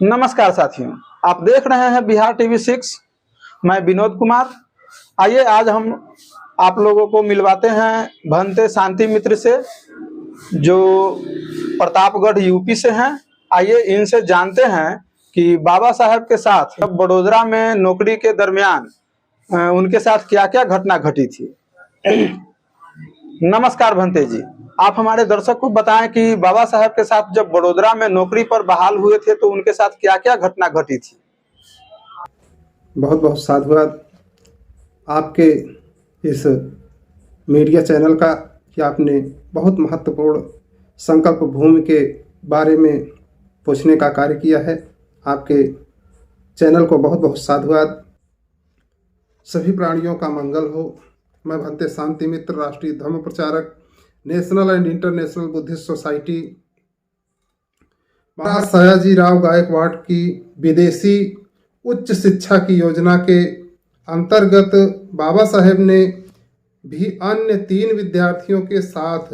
नमस्कार साथियों, आप देख रहे हैं बिहार टीवी 6। मैं विनोद कुमार। आइए आज हम आप लोगों को मिलवाते हैं भंते शांति मित्र से, जो प्रतापगढ़ यूपी से हैं। आइए इनसे जानते हैं कि बाबा साहेब के साथ जब बड़ोदरा में नौकरी के दरमियान उनके साथ क्या क्या घटना घटी थी। नमस्कार भंते जी, आप हमारे दर्शक को बताएं कि बाबा साहेब के साथ जब बड़ोदरा में नौकरी पर बहाल हुए थे तो उनके साथ क्या क्या घटना घटी थी। बहुत बहुत साधुवाद आपके इस मीडिया चैनल का कि आपने बहुत महत्वपूर्ण संकल्प भूमि के बारे में पूछने का कार्य किया है। आपके चैनल को बहुत बहुत साधुवाद। सभी प्राणियों का मंगल हो। मैं भंते शांति मित्र, राष्ट्रीय धर्म प्रचारक, national and international Buddhist society, Maharaj Sayaji Rao Gaikwad की विदेशी उच्च शिक्षा की योजना के अंतर्गत बाबा साहेब ने भी अन्य 3 विद्यार्थियों के साथ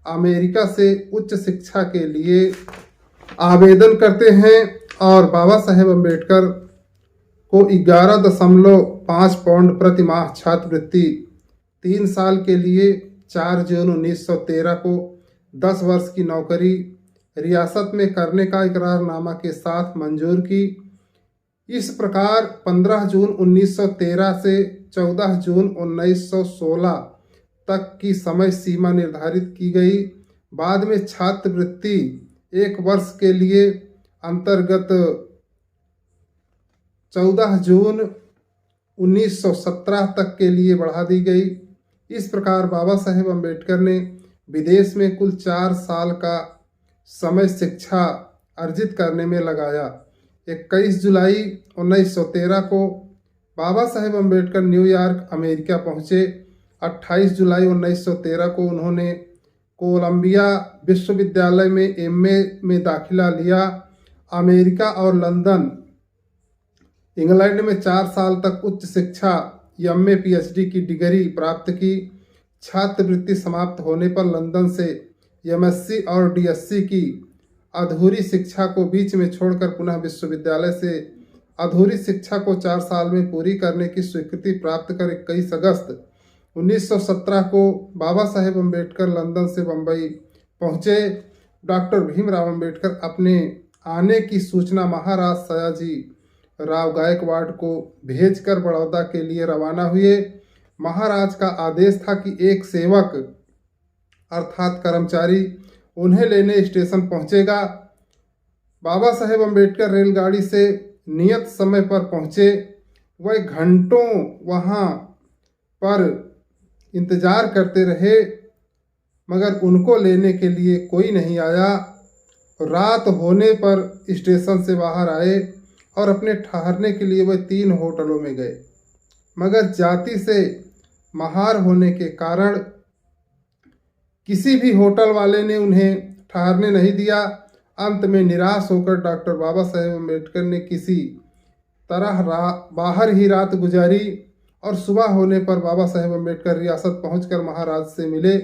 अमेरिका से उच्च शिक्षा के लिए आवेदन करते हैं और बाबा साहेब अम्बेडकर को 11.5 पाउंड प्रति माह छात्रवृत्ति 3 साल के लिए 4 जून 1913 को 10 वर्ष की नौकरी रियासत में करने का इकरारनामा के साथ मंजूर की। इस प्रकार 15 जून 1913 से 14 जून 1916 तक की समय सीमा निर्धारित की गई। बाद में छात्रवृत्ति 1 वर्ष के लिए अंतर्गत 14 जून 1917 तक के लिए बढ़ा दी गई। इस प्रकार बाबा साहेब अम्बेडकर ने विदेश में कुल 4 साल का समय शिक्षा अर्जित करने में लगाया। 21 जुलाई 1913 को बाबा साहेब अम्बेडकर न्यूयॉर्क अमेरिका पहुँचे। 28 जुलाई 1913 को उन्होंने कोलंबिया विश्वविद्यालय में एमए में दाखिला लिया। अमेरिका और लंदन, इंग्लैंड में 4 साल तक उच्च शिक्षा एमए पीएचडी की डिग्री प्राप्त की। छात्रवृत्ति समाप्त होने पर लंदन से एमएससी और डीएससी की अधूरी शिक्षा को बीच में छोड़कर पुनः विश्वविद्यालय से अधूरी शिक्षा को 4 साल में पूरी करने की स्वीकृति प्राप्त कर 21 अगस्त 1917 को बाबा साहेब अम्बेडकर लंदन से बम्बई पहुँचे। डॉक्टर भीमराव अम्बेडकर अपने आने की सूचना महाराज सयाजी राव गायकवाड़ को भेजकर बड़ौदा के लिए रवाना हुए। महाराज का आदेश था कि एक सेवक अर्थात कर्मचारी उन्हें लेने स्टेशन पहुंचेगा। बाबा साहेब अम्बेडकर रेलगाड़ी से नियत समय पर पहुंचे। वह घंटों वहां पर इंतजार करते रहे मगर उनको लेने के लिए कोई नहीं आया। रात होने पर स्टेशन से बाहर आए और अपने ठहरने के लिए वह 3 होटलों में गए, मगर जाति से महार होने के कारण किसी भी होटल वाले ने उन्हें ठहरने नहीं दिया। अंत में निराश होकर डॉक्टर बाबा साहेब अम्बेडकर ने किसी तरह बाहर ही रात गुजारी और सुबह होने पर बाबा साहेब अम्बेडकर रियासत पहुंचकर महाराज से मिले।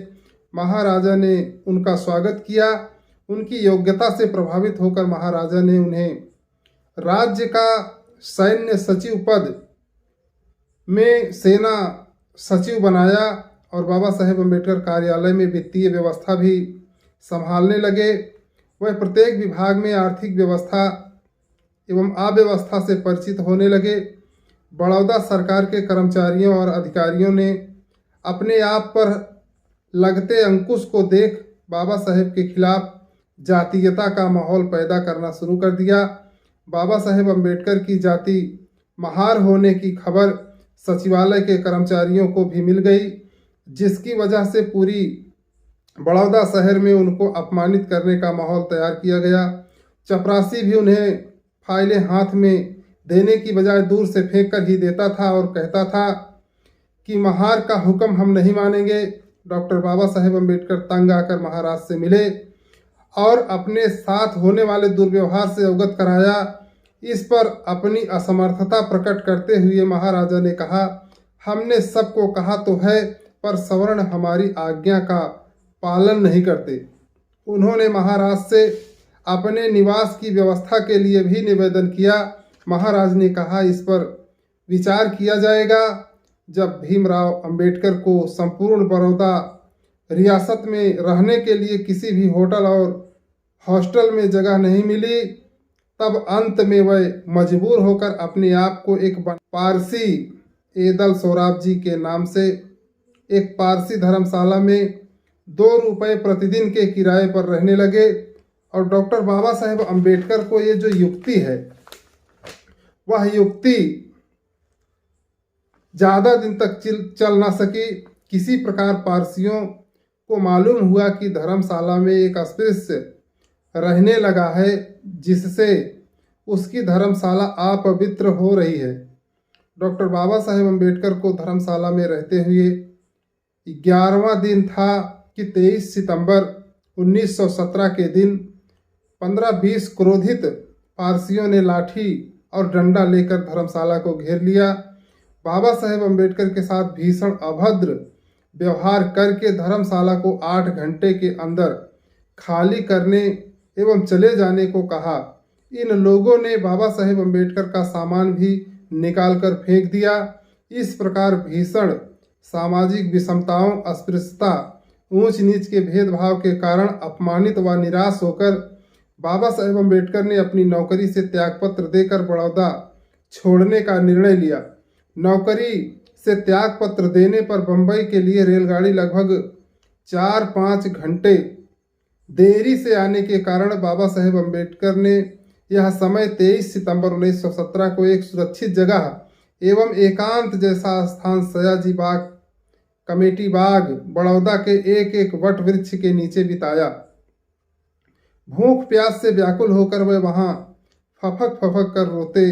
महाराजा ने उनका स्वागत किया। उनकी योग्यता से प्रभावित होकर महाराजा ने उन्हें राज्य का सैन्य सचिव पद में सेना सचिव बनाया और बाबा साहेब अम्बेडकर कार्यालय में वित्तीय व्यवस्था भी संभालने लगे। वह प्रत्येक विभाग में आर्थिक व्यवस्था एवं अव्यवस्था से परिचित होने लगे। बड़ौदा सरकार के कर्मचारियों और अधिकारियों ने अपने आप पर लगते अंकुश को देख बाबा साहेब के खिलाफ जातीयता का माहौल पैदा करना शुरू कर दिया। बाबा साहेब अम्बेडकर की जाति महार होने की खबर सचिवालय के कर्मचारियों को भी मिल गई, जिसकी वजह से पूरी बड़ौदा शहर में उनको अपमानित करने का माहौल तैयार किया गया। चपरासी भी उन्हें फाइलें हाथ में देने की बजाय दूर से फेंक कर ही देता था और कहता था कि महार का हुक्म हम नहीं मानेंगे। डॉक्टर बाबा साहेब अम्बेडकर तंग आकर महाराज से मिले और अपने साथ होने वाले दुर्व्यवहार से अवगत कराया। इस पर अपनी असमर्थता प्रकट करते हुए महाराजा ने कहा, हमने सबको कहा तो है पर सवर्ण हमारी आज्ञा का पालन नहीं करते। उन्होंने महाराज से अपने निवास की व्यवस्था के लिए भी निवेदन किया। महाराज ने कहा, इस पर विचार किया जाएगा। जब भीमराव अंबेडकर को संपूर्ण बड़ौदा रियासत में रहने के लिए किसी भी होटल और हॉस्टल में जगह नहीं मिली, तब अंत में वह मजबूर होकर अपने आप को एक पारसी एदल सोराब जी के नाम से एक पारसी धर्मशाला में 2 रुपये प्रतिदिन के किराए पर रहने लगे। और डॉक्टर बाबा साहेब अम्बेडकर को ये जो युक्ति है, वह युक्ति ज़्यादा दिन तक चल ना सकी। किसी प्रकार पारसियों को मालूम हुआ कि धर्मशाला में एक अस्पृश्य रहने लगा है, जिससे उसकी धर्मशाला अपवित्र हो रही है। डॉक्टर बाबा साहेब अम्बेडकर को धर्मशाला में रहते हुए 11वां दिन था कि 23 सितंबर 1917 के दिन 15-20 क्रोधित पारसियों ने लाठी और डंडा लेकर धर्मशाला को घेर लिया। बाबा साहेब अम्बेडकर के साथ भीषण अभद्र व्यवहार करके धर्मशाला को 8 घंटे के अंदर खाली करने एवं चले जाने को कहा। इन लोगों ने बाबा साहेब अम्बेडकर का सामान भी निकालकर फेंक दिया। इस प्रकार भीषण सामाजिक विषमताओं, अस्पृश्यता, ऊंच नीच के भेदभाव के कारण अपमानित व निराश होकर बाबा साहेब अम्बेडकर ने अपनी नौकरी से त्यागपत्र देकर बड़ौदा छोड़ने का निर्णय लिया। नौकरी से त्यागपत्र देने पर बंबई के लिए रेलगाड़ी लगभग 4-5 घंटे देरी से आने के कारण बाबा साहेब अम्बेडकर ने यह समय 23 सितंबर 1917 को एक सुरक्षित जगह एवं एकांत जैसा स्थान सयाजी बाग, कमेटी बाग, बड़ौदा के एक वट वृक्ष के नीचे बिताया। भूख प्यास से व्याकुल होकर वे वहां फफक कर रोते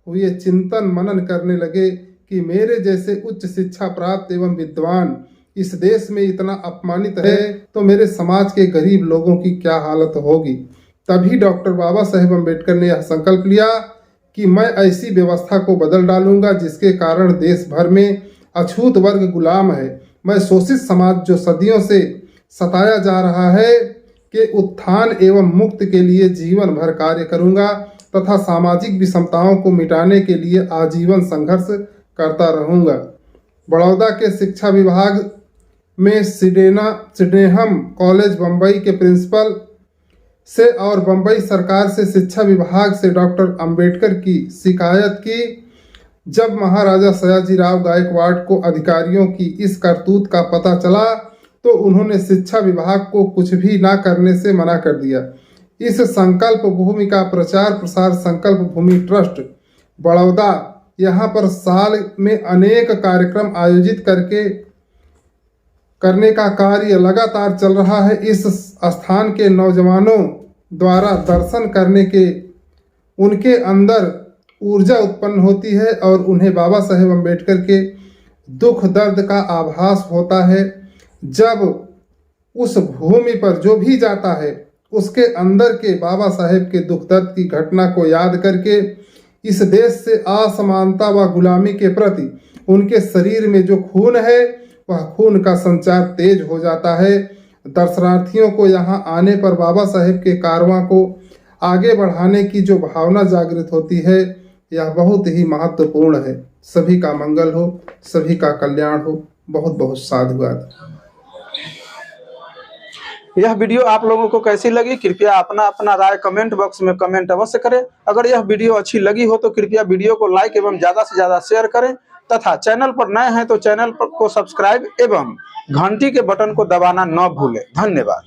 हुए चिंतन मनन करने लगे कि मेरे जैसे उच्च शिक्षा प्राप्त एवं विद्वान इस देश में इतना अपमानित है तो मेरे समाज के गरीब लोगों की क्या हालत होगी। तभी डॉक्टर बाबा साहेब अम्बेडकर ने यह संकल्प लिया कि मैं ऐसी व्यवस्था को बदल डालूंगा जिसके कारण देश भर में अछूत वर्ग गुलाम है। मैं शोषित समाज जो सदियों से सताया जा रहा है के उत्थान एवं मुक्ति के लिए जीवन भर कार्य करूंगा तथा सामाजिक विषमताओं को मिटाने के लिए आजीवन संघर्ष करता रहूंगा। बड़ौदा के शिक्षा विभाग में सिडेनहम कॉलेज बम्बई के प्रिंसिपल से और बम्बई सरकार से शिक्षा विभाग से डॉक्टर अंबेडकर की शिकायत की। जब महाराजा सयाजीराव गायकवाड़ को अधिकारियों की इस करतूत का पता चला तो उन्होंने शिक्षा विभाग को कुछ भी ना करने से मना कर दिया। इस संकल्प भूमि का प्रचार प्रसार संकल्प भूमि ट्रस्ट बड़ौदा यहाँ पर साल में अनेक कार्यक्रम आयोजित करने का कार्य लगातार चल रहा है। इस स्थान के नौजवानों द्वारा दर्शन करने के उनके अंदर ऊर्जा उत्पन्न होती है और उन्हें बाबा साहेब अम्बेडकर के दुख दर्द का आभास होता है। जब उस भूमि पर जो भी जाता है उसके अंदर के बाबा साहेब के दुख दर्द की घटना को याद करके इस देश से असमानता व गुलामी के प्रति उनके शरीर में जो खून है वह खून का संचार तेज हो जाता है। दर्शनार्थियों को यहाँ आने पर बाबा साहेब के कारवां को आगे बढ़ाने की जो भावना जागृत होती है यह बहुत ही महत्वपूर्ण है। सभी का मंगल हो, सभी का कल्याण हो। बहुत बहुत साधुवाद। यह वीडियो आप लोगों को कैसी लगी कृपया अपना राय कमेंट बॉक्स में कमेंट अवश्य करें। अगर यह वीडियो अच्छी लगी हो तो कृपया वीडियो को लाइक एवं ज़्यादा से ज़्यादा शेयर करें तथा चैनल पर नए हैं तो चैनल को सब्सक्राइब एवं घंटी के बटन को दबाना न भूलें। धन्यवाद।